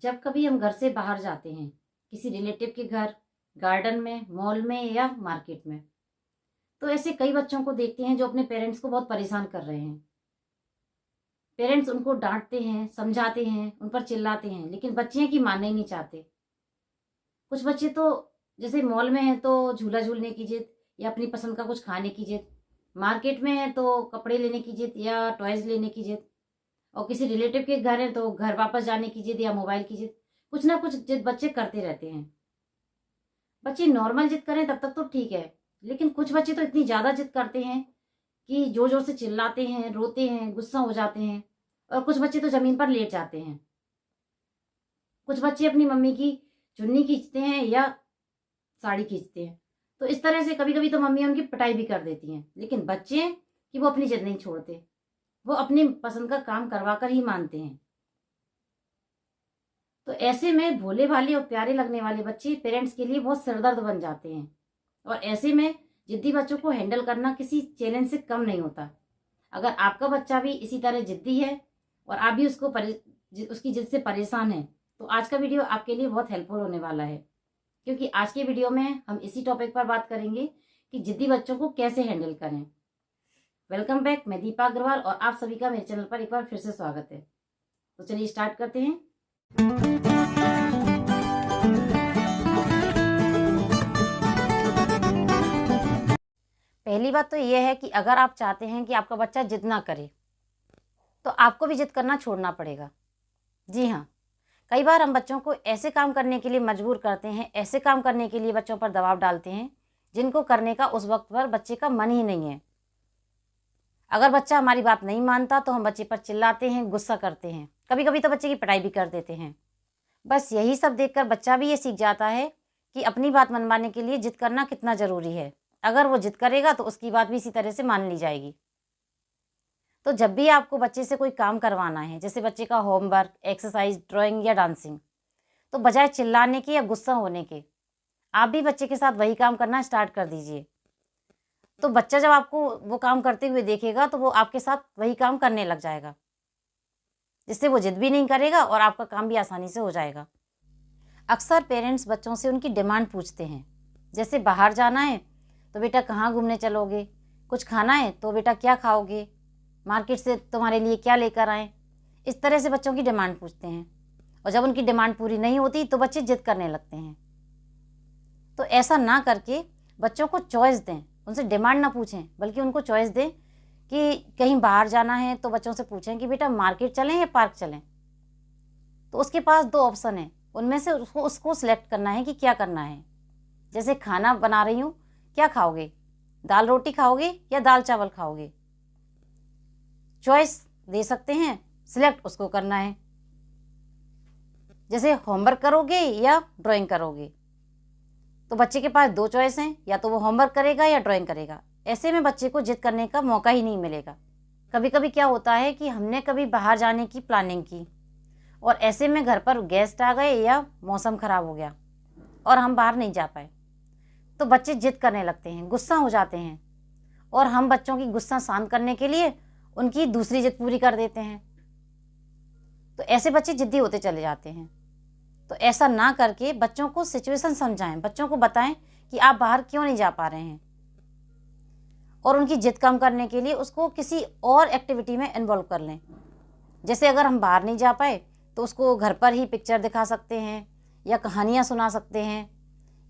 जब कभी हम घर से बाहर जाते हैं, किसी रिलेटिव के घर, गार्डन में, मॉल में या मार्केट में, तो ऐसे कई बच्चों को देखते हैं जो अपने पेरेंट्स को बहुत परेशान कर रहे हैं। पेरेंट्स उनको डांटते हैं, समझाते हैं, उन पर चिल्लाते हैं, लेकिन बच्चे की मानना ही नहीं चाहते। कुछ बच्चे तो जैसे मॉल में हैं तो झूला झूलने की जिद या अपनी पसंद का कुछ खाने की जिद, मार्केट में है तो कपड़े लेने की जिद या टॉयज लेने की जिद, और किसी रिलेटिव के घर है तो घर वापस जाने की जिद या मोबाइल की जिद। कुछ ना कुछ जिद बच्चे करते रहते हैं। बच्चे नॉर्मल जिद करें तब तक तो ठीक है, लेकिन कुछ बच्चे तो इतनी ज्यादा जिद करते हैं कि जोर जोर से चिल्लाते हैं, रोते हैं, गुस्सा हो जाते हैं, और कुछ बच्चे तो जमीन पर लेट जाते हैं। कुछ बच्चे अपनी मम्मी की चुन्नी खींचते हैं या साड़ी खींचते हैं। तो इस तरह से कभी कभी तो मम्मी उनकी पिटाई भी कर देती हैं, लेकिन बच्चे कि वो अपनी जिद नहीं छोड़ते, वो अपनी पसंद का काम करवा कर ही मानते हैं। तो ऐसे में भोले भाले और प्यारे लगने वाले बच्चे पेरेंट्स के लिए बहुत सिरदर्द बन जाते हैं, और ऐसे में जिद्दी बच्चों को हैंडल करना किसी चैलेंज से कम नहीं होता। अगर आपका बच्चा भी इसी तरह जिद्दी है और आप भी उसकी जिद से परेशान हैं, तो आज का वीडियो आपके लिए बहुत हेल्पफुल होने वाला है, क्योंकि आज के वीडियो में हम इसी टॉपिक पर बात करेंगे कि जिद्दी बच्चों को कैसे हैंडल करें। वेलकम बैक, मैं दीपा अग्रवाल और आप सभी का मेरे चैनल पर एक बार फिर से स्वागत है। तो चलिए स्टार्ट करते हैं। पहली बात तो यह है कि अगर आप चाहते हैं कि आपका बच्चा जिद ना करे, तो आपको भी जिद करना छोड़ना पड़ेगा। जी हाँ, कई बार हम बच्चों को ऐसे काम करने के लिए मजबूर करते हैं, ऐसे काम करने के लिए बच्चों पर दबाव डालते हैं जिनको करने का उस वक्त पर बच्चे का मन ही नहीं है। अगर बच्चा हमारी बात नहीं मानता तो हम बच्चे पर चिल्लाते हैं, गुस्सा करते हैं, कभी कभी तो बच्चे की पिटाई भी कर देते हैं। बस यही सब देखकर बच्चा भी ये सीख जाता है कि अपनी बात मनवाने के लिए जिद करना कितना ज़रूरी है। अगर वो जिद करेगा तो उसकी बात भी इसी तरह से मान ली जाएगी। तो जब भी आपको बच्चे से कोई काम करवाना है, जैसे बच्चे का होमवर्क, एक्सरसाइज, ड्राइंग या डांसिंग, तो बजाय चिल्लाने के या गुस्सा होने के, आप भी बच्चे के साथ वही काम करना स्टार्ट कर दीजिए। तो बच्चा जब आपको वो काम करते हुए देखेगा तो वो आपके साथ वही काम करने लग जाएगा, जिससे वो जिद भी नहीं करेगा और आपका काम भी आसानी से हो जाएगा। अक्सर पेरेंट्स बच्चों से उनकी डिमांड पूछते हैं, जैसे बाहर जाना है तो बेटा कहाँ घूमने चलोगे, कुछ खाना है तो बेटा क्या खाओगे, मार्केट से तुम्हारे लिए क्या लेकर आएँ। इस तरह से बच्चों की डिमांड पूछते हैं, और जब उनकी डिमांड पूरी नहीं होती तो बच्चे जिद करने लगते हैं। तो ऐसा ना करके बच्चों को चॉइस दें, उनसे डिमांड ना पूछें, बल्कि उनको चॉइस दें कि कहीं बाहर जाना है तो बच्चों से पूछें कि बेटा मार्केट चलें या पार्क चलें। तो उसके पास दो ऑप्शन है, उनमें से उसको सिलेक्ट करना है कि क्या करना है। जैसे खाना बना रही हूँ, क्या खाओगे, दाल रोटी खाओगे या दाल चावल खाओगे। चॉइस दे सकते हैं, सिलेक्ट उसको करना है। जैसे होमवर्क करोगे या ड्राइंग करोगे, तो बच्चे के पास दो चॉइस हैं, या तो वो होमवर्क करेगा या ड्राइंग करेगा। ऐसे में बच्चे को जिद करने का मौका ही नहीं मिलेगा। कभी कभी क्या होता है कि हमने कभी बाहर जाने की प्लानिंग की और ऐसे में घर पर गेस्ट आ गए या मौसम ख़राब हो गया और हम बाहर नहीं जा पाए, तो बच्चे जिद करने लगते हैं, गुस्सा हो जाते हैं, और हम बच्चों की गुस्सा शांत करने के लिए उनकी दूसरी जिद पूरी कर देते हैं। तो ऐसे बच्चे जिद्दी होते चले जाते हैं। तो ऐसा ना करके बच्चों को सिचुएशन समझाएं, बच्चों को बताएं कि आप बाहर क्यों नहीं जा पा रहे हैं, और उनकी जिद कम करने के लिए उसको किसी और एक्टिविटी में इन्वॉल्व कर लें। जैसे अगर हम बाहर नहीं जा पाए तो उसको घर पर ही पिक्चर दिखा सकते हैं, या कहानियाँ सुना सकते हैं,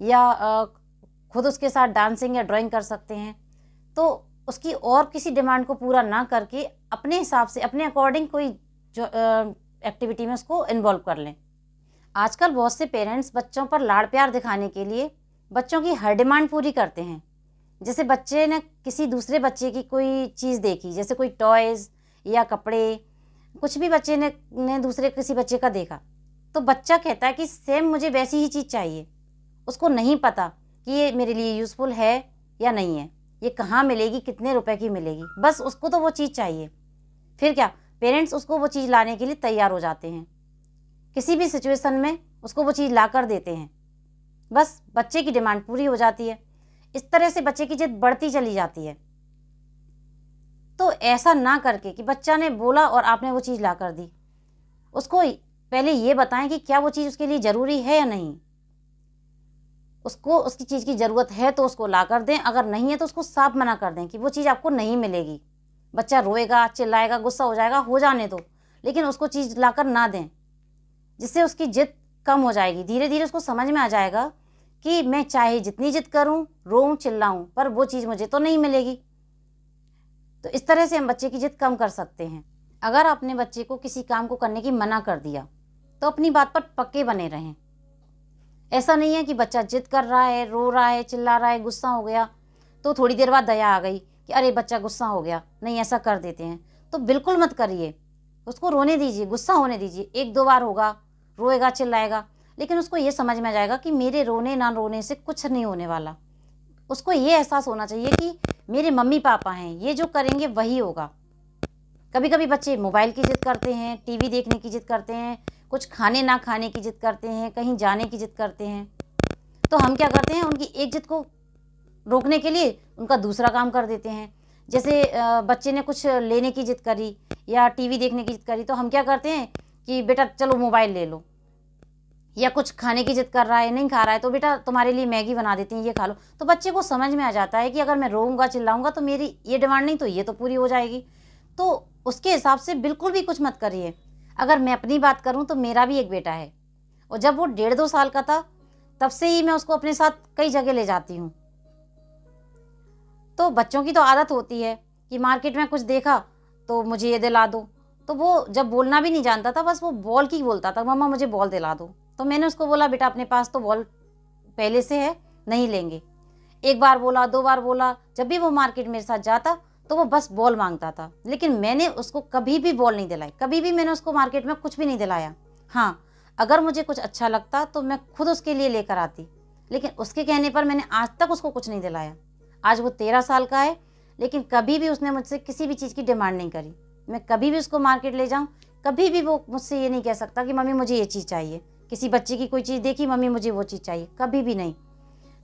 या खुद उसके साथ डांसिंग या ड्राइंग कर सकते हैं। तो उसकी और किसी डिमांड को पूरा ना करके अपने हिसाब से, अपने अकॉर्डिंग कोई जो एक्टिविटी में उसको इन्वॉल्व कर लें। आजकल बहुत से पेरेंट्स बच्चों पर लाड़ प्यार दिखाने के लिए बच्चों की हर डिमांड पूरी करते हैं। जैसे बच्चे ने किसी दूसरे बच्चे की कोई चीज़ देखी, जैसे कोई टॉयज़ या कपड़े, कुछ भी बच्चे ने दूसरे किसी बच्चे का देखा, तो बच्चा कहता है कि सेम मुझे वैसी ही चीज़ चाहिए। उसको नहीं पता कि ये मेरे लिए यूज़फुल है या नहीं है, ये कहाँ मिलेगी, कितने रुपए की मिलेगी, बस उसको तो वो चीज़ चाहिए। फिर क्या, पेरेंट्स उसको वो चीज़ लाने के लिए तैयार हो जाते हैं, किसी भी सिचुएशन में उसको वो चीज़ ला कर देते हैं, बस बच्चे की डिमांड पूरी हो जाती है। इस तरह से बच्चे की जिद बढ़ती चली जाती है। तो ऐसा ना करके कि बच्चा ने बोला और आपने वो चीज़ ला कर दी, उसको पहले ये बताएं कि क्या वो चीज़ उसके लिए ज़रूरी है या नहीं। उसको उसकी चीज़ की ज़रूरत है तो उसको ला कर दें, अगर नहीं है तो उसको साफ मना कर दें कि वो चीज़ आपको नहीं मिलेगी। बच्चा रोएगा, चिल्लाएगा, गुस्सा हो जाएगा, हो जाने दो, लेकिन उसको चीज़ लाकर ना दें, जिससे उसकी जिद कम हो जाएगी। धीरे धीरे उसको समझ में आ जाएगा कि मैं चाहे जितनी जिद करूं, रोऊं, चिल्लाऊं, पर वो चीज़ मुझे तो नहीं मिलेगी। तो इस तरह से हम बच्चे की जिद कम कर सकते हैं। अगर आपने बच्चे को किसी काम को करने की मना कर दिया तो अपनी बात पर पक्के बने रहें। ऐसा नहीं है कि बच्चा जिद कर रहा है, रो रहा है, चिल्ला रहा है, गुस्सा हो गया तो थोड़ी देर बाद दया आ गई कि अरे बच्चा गुस्सा हो गया, नहीं ऐसा कर देते हैं। तो बिल्कुल मत करिए, उसको रोने दीजिए, गुस्सा होने दीजिए। 1-2 बार होगा, रोएगा, चिल्लाएगा, लेकिन उसको ये समझ में आ जाएगा कि मेरे रोने ना रोने से कुछ नहीं होने वाला। उसको ये एहसास होना चाहिए कि मेरे मम्मी पापा हैं, ये जो करेंगे वही होगा। कभी कभी बच्चे मोबाइल की जिद करते हैं, टीवी देखने की जिद करते हैं, कुछ खाने ना खाने की जिद करते हैं, कहीं जाने की जिद करते हैं। तो हम क्या करते हैं, उनकी एक जिद को रोकने के लिए उनका दूसरा काम कर देते हैं। जैसे बच्चे ने कुछ लेने की जिद करी या टीवी देखने की जिद करी, तो हम क्या करते हैं कि बेटा चलो मोबाइल ले लो। या कुछ खाने की जिद कर रहा है, नहीं खा रहा है, तो बेटा तुम्हारे लिए मैगी बना देती हैं, ये खा लो। तो बच्चे को समझ में आ जाता है कि अगर मैं रोऊंगा, चिल्लाऊंगा तो मेरी ये डिमांड नहीं तो ये तो पूरी हो जाएगी। तो उसके हिसाब से बिल्कुल भी कुछ मत करिए। अगर मैं अपनी बात करूं तो मेरा भी एक बेटा है, और जब वो 1.5-2 साल का था तब से ही मैं उसको अपने साथ कई जगह ले जाती हूँ। तो बच्चों की तो आदत होती है कि मार्केट में कुछ देखा तो मुझे ये दिला दो। तो वो जब बोलना भी नहीं जानता था, बस वो बॉल की बोलता था, मम्मा मुझे बॉल दिला दो। तो मैंने उसको बोला बेटा अपने पास तो बॉल पहले से है, नहीं लेंगे। 1 बार बोला, 2 बार बोला, जब भी वो मार्केट मेरे साथ जाता तो वो बस बॉल मांगता था, लेकिन मैंने उसको कभी भी बॉल नहीं दिलाई। कभी भी मैंने उसको मार्केट में कुछ भी नहीं दिलाया। हाँ, अगर मुझे कुछ अच्छा लगता तो मैं खुद उसके लिए लेकर आती, लेकिन उसके कहने पर मैंने आज तक उसको कुछ नहीं दिलाया। आज वो 13 साल का है, लेकिन कभी भी उसने मुझसे किसी भी चीज़ की डिमांड नहीं करी। मैं कभी भी उसको मार्केट ले जाऊँ, कभी भी वो मुझसे ये नहीं कह सकता कि मम्मी मुझे ये चीज़ चाहिए। किसी बच्चे की कोई चीज़ देखी, मम्मी मुझे वो चीज़ चाहिए, कभी भी नहीं।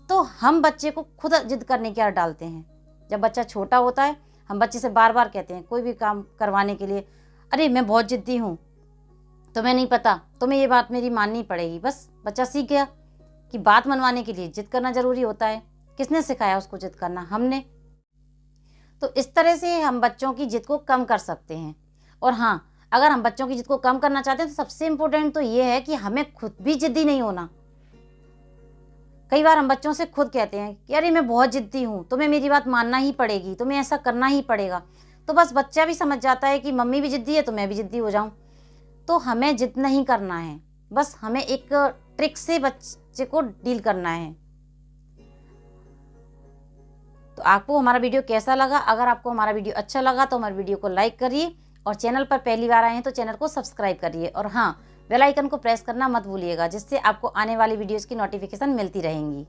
तो हम बच्चे को खुद जिद करने की आदत डालते हैं। जब बच्चा छोटा होता है, हम बच्चे से बार बार कहते हैं कोई भी काम करवाने के लिए, अरे मैं बहुत जिद्दी हूँ, तुम्हें नहीं पता, तुम्हें ये बात मेरी माननी पड़ेगी। बस बच्चा सीख गया कि बात मनवाने के लिए जिद करना ज़रूरी होता है। किसने सिखाया उसको जिद करना? हमने। तो इस तरह से हम बच्चों की जिद को कम कर सकते हैं। और हाँ, अगर हम बच्चों की जिद को कम करना चाहते हैं तो सबसे इम्पोर्टेंट तो ये है कि हमें खुद भी जिद्दी नहीं होना। कई बार हम बच्चों से खुद कहते हैं कि अरे मैं बहुत जिद्दी हूँ, तुम्हें मेरी बात मानना ही पड़ेगी, तुम्हें ऐसा करना ही पड़ेगा। तो बस बच्चा भी समझ जाता है कि मम्मी भी जिद्दी है तो मैं भी जिद्दी हो जाऊँ। तो हमें जिद नहीं करना है, बस हमें एक ट्रिक से बच्चे को डील करना है। तो आपको हमारा वीडियो कैसा लगा? अगर आपको हमारा वीडियो अच्छा लगा तो हमारे वीडियो को लाइक करिए, और चैनल पर पहली बार आए हैं तो चैनल को सब्सक्राइब करिए। और हाँ, बेल आइकन को प्रेस करना मत भूलिएगा, जिससे आपको आने वाली वीडियोस की नोटिफिकेशन मिलती रहेंगी।